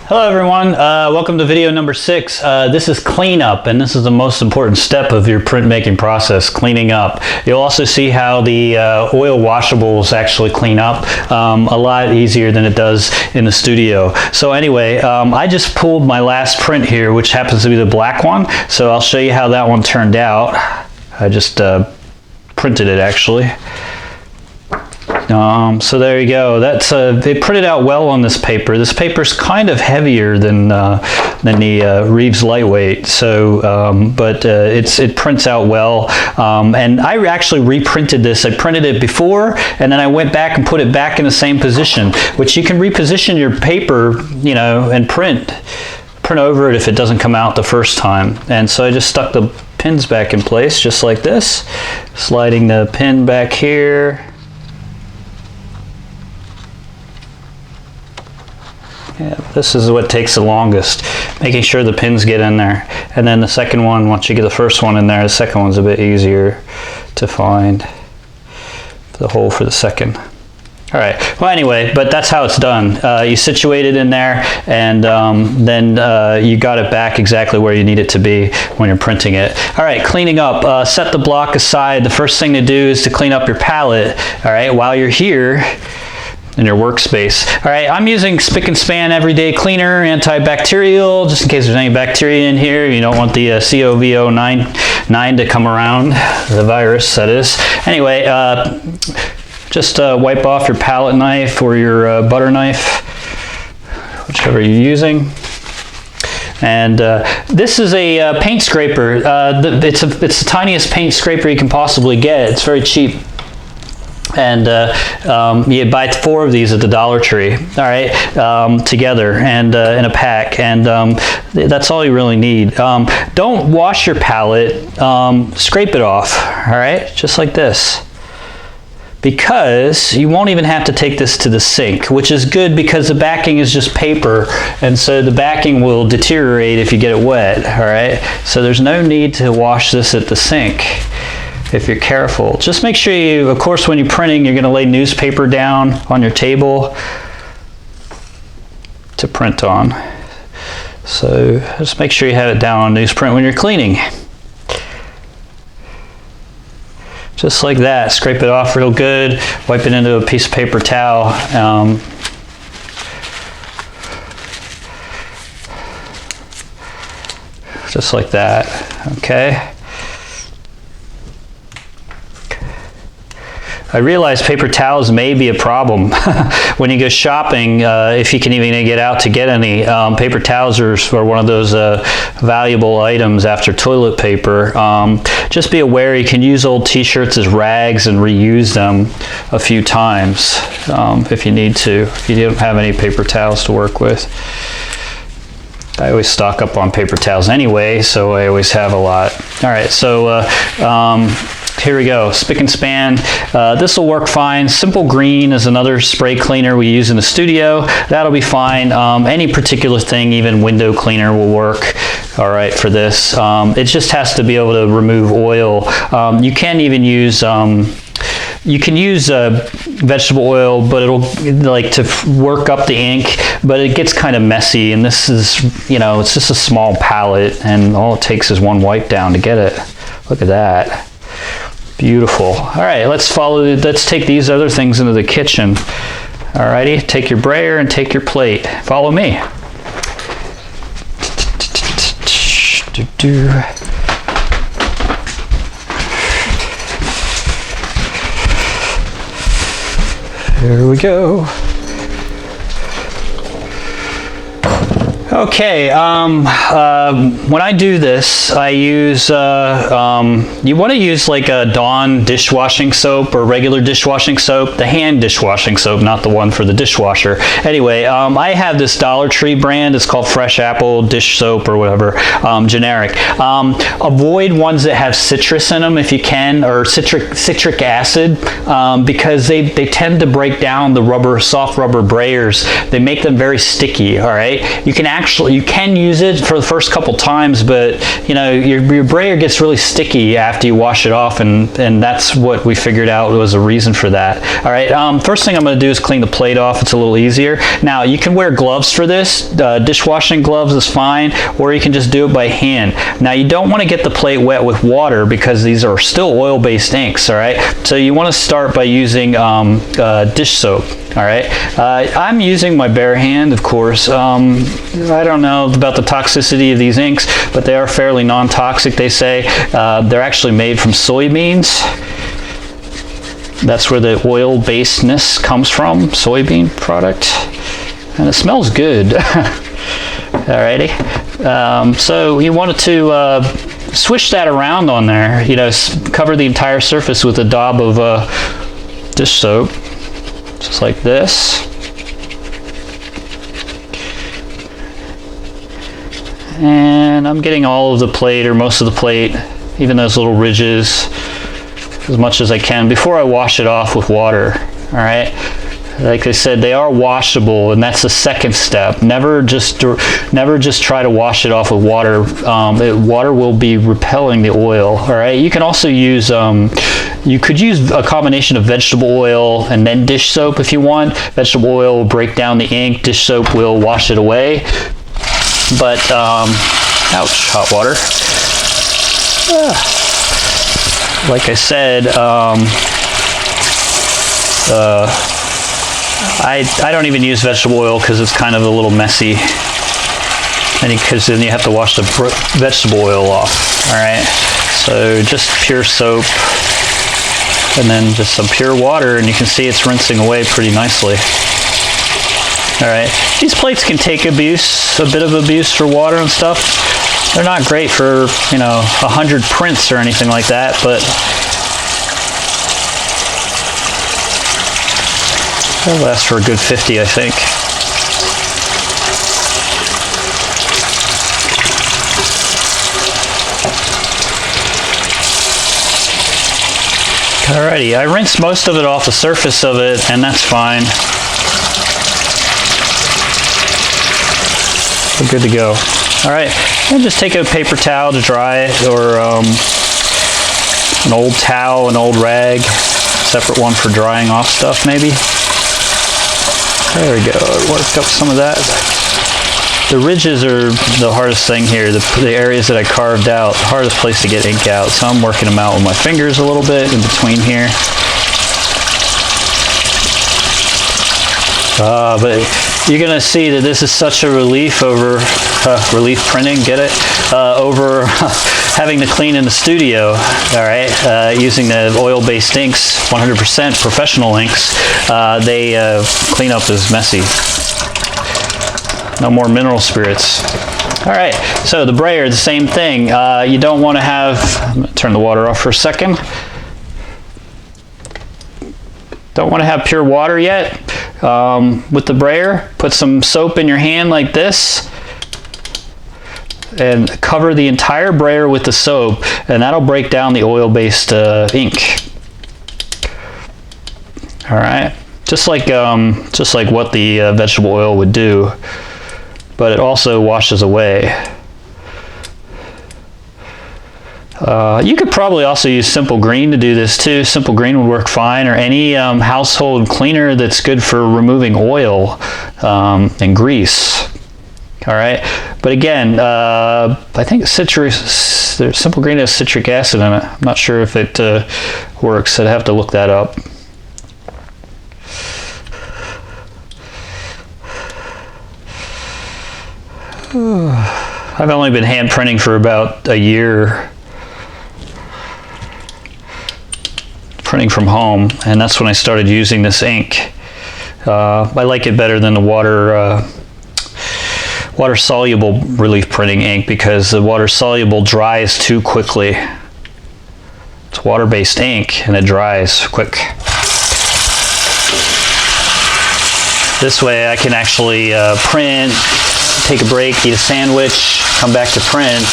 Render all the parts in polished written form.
Hello everyone, welcome to video number 6. This is cleanup, and this is the most important step of your printmaking process, cleaning up. You'll also see how the oil washables actually clean up a lot easier than it does in the studio. So anyway, I just pulled my last print here, which happens to be the black one, so I'll show you how that one turned out. I just printed it actually. So there you go. That's they printed out well on this paper. This paper's kind of heavier than the Reeves Lightweight, so but it prints out well. And I actually reprinted this. I printed it before, and then I went back and put it back in the same position, which you can reposition your paper, you know, and print over it if it doesn't come out the first time. And so I just stuck the pins back in place just like this, sliding the pin back here. Yeah, this is what takes the longest, making sure the pins get in there. And then the second one, once you get the first one in there, the second one's a bit easier to find, the hole for the second. All right, well anyway, but that's how it's done. You situate it in there, and then you got it back exactly where you need it to be when you're printing it. All right, cleaning up, set the block aside. The first thing to do is to clean up your palette, all right, while you're here in your workspace. All right, I'm using Spick and Span Everyday Cleaner, antibacterial, just in case there's any bacteria in here. You don't want the COVID-19 to come around, the virus that is. Anyway, just wipe off your palette knife or your butter knife, whichever you're using. And this is a paint scraper. It's the tiniest paint scraper you can possibly get. It's very cheap. And you buy 4 of these at the Dollar Tree, all right, together and in a pack, and that's all you really need. Don't wash your palette, scrape it off, all right, just like this, because you won't even have to take this to the sink, which is good because the backing is just paper, and so the backing will deteriorate if you get it wet, all right, so there's no need to wash this at the sink if you're careful. Just make sure you, of course, when you're printing, you're going to lay newspaper down on your table to print on. So just make sure you have it down on newsprint when you're cleaning. Just like that. Scrape it off real good. Wipe it into a piece of paper towel. Just like that. Okay. I realize paper towels may be a problem when you go shopping, if you can even get out to get any. Paper towels are one of those valuable items after toilet paper. Just be aware you can use old t-shirts as rags and reuse them a few times if you need to, if you don't have any paper towels to work with. I always stock up on paper towels anyway, so I always have a lot. All right, so here we go, Spick and Span. This will work fine. Simple Green is another spray cleaner we use in the studio. That'll be fine. Any particular thing, even window cleaner will work all right for this. It just has to be able to remove oil. You can even use vegetable oil, but it'll like to work up the ink, but it gets kind of messy, and this is, you know, it's just a small palette, and all it takes is one wipe down to get it. Look at that. Beautiful. All right, let's take these other things into the kitchen. All righty, take your brayer and take your plate. Follow me. Here we go. Okay, when I do this, I use, you want to use like a Dawn dishwashing soap or regular dishwashing soap, the hand dishwashing soap, not the one for the dishwasher. Anyway, I have this Dollar Tree brand. It's called Fresh Apple Dish Soap or whatever, generic. Avoid ones that have citrus in them if you can, or citric acid, because they tend to break down the soft rubber brayers. They make them very sticky, all right? You can you can use it for the first couple times, but you know, your brayer gets really sticky after you wash it off, and that's what we figured out was a reason for that. All right, first thing I'm going to do is clean the plate off. It's a little easier. Now you can wear gloves for this. Dishwashing gloves is fine, or you can just do it by hand. Now you don't want to get the plate wet with water because these are still oil-based inks. All right, so you want to start by using dish soap. All right, I'm using my bare hand, of course. I don't know about the toxicity of these inks, but they are fairly non-toxic, they say. They're actually made from soybeans. That's where the oil-basedness comes from, soybean product. And it smells good. Alrighty. So you wanted to swish that around on there, you know, cover the entire surface with a daub of dish soap, just like this. And I'm getting all of the plate, or most of the plate, even those little ridges, as much as I can before I wash it off with water. All right, like I said, they are washable, and that's the second step. Never just try to wash it off with water. Water will be repelling the oil. All right, you can also use you could use a combination of vegetable oil and then dish soap if you want. Vegetable oil will break down the ink. Dish soap will wash it away. But, ouch, hot water. Like I said, I don't even use vegetable oil because it's kind of a little messy. And because then you have to wash the vegetable oil off. All right, so just pure soap, and then just some pure water, and you can see it's rinsing away pretty nicely. All right, these plates can take abuse, a bit of abuse for water and stuff. They're not great for, you know, 100 prints or anything like that, but they'll last for a good 50, I think. Alrighty, I rinsed most of it off the surface of it, and that's fine. We're good to go. All right, and just take a paper towel to dry it, or an old towel, an old rag, separate one for drying off stuff maybe. There we go, worked up some of that. The ridges are the hardest thing here, the areas that I carved out, the hardest place to get ink out, so I'm working them out with my fingers a little bit in between here. But you're gonna see that this is such a relief over relief printing, get it? Over having to clean in the studio. All right, using the oil-based inks, 100% professional inks. They clean up as messy. No more mineral spirits. All right, so the brayer, the same thing. You don't want to have. I'm gonna turn the water off for a second. Don't want to have pure water yet. With the brayer, put some soap in your hand like this and cover the entire brayer with the soap, and that'll break down the oil-based ink. All right, just like what the vegetable oil would do, but it also washes away. You could probably also use Simple Green to do this too. Simple Green would work fine, or any household cleaner that's good for removing oil and grease. All right, but again, I think Simple Green has citric acid in it. I'm not sure if it works. I'd have to look that up. I've only been hand printing for about a year. Printing from home, and that's when I started using this ink. I like it better than the water soluble relief printing ink, because the water soluble dries too quickly. It's water-based ink and it dries quick. This way I can actually print, take a break, eat a sandwich, come back to print,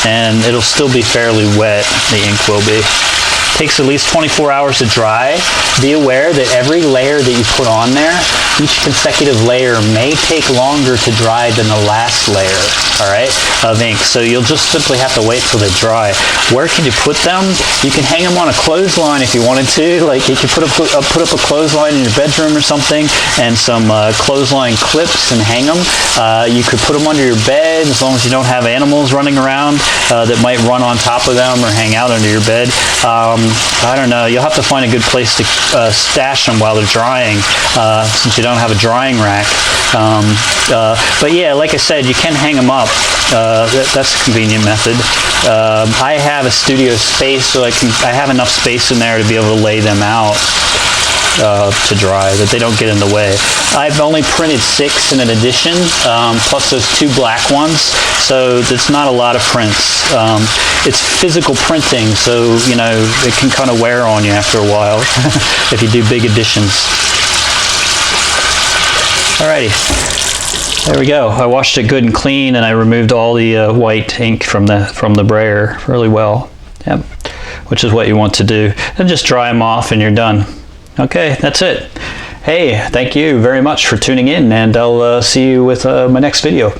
and it'll still be fairly wet. The ink will be. takes at least 24 hours to dry. Be aware that every layer that you put on there, each consecutive layer may take longer to dry than the last layer, all right, of ink. So you'll just simply have to wait till they dry. Where can you put them? You can hang them on a clothesline if you wanted to. Like you could put up a clothesline in your bedroom or something, and some clothesline clips and hang them. You could put them under your bed as long as you don't have animals running around that might run on top of them or hang out under your bed. I don't know. You'll have to find a good place to stash them while they're drying, since you don't have a drying rack. But yeah, like I said, you can hang them up. That's a convenient method. I have a studio space, so I have enough space in there to be able to lay them out to dry, that they don't get in the way. I've only printed 6 in an edition, plus those 2 black ones, so it's not a lot of prints. It's physical printing, so you know it can kind of wear on you after a while if you do big editions. Alrighty, there we go. I washed it good and clean, and I removed all the white ink from the brayer really well. Yep, which is what you want to do. Then just dry them off, and you're done. Okay, that's it. Hey, thank you very much for tuning in, and I'll see you with my next video.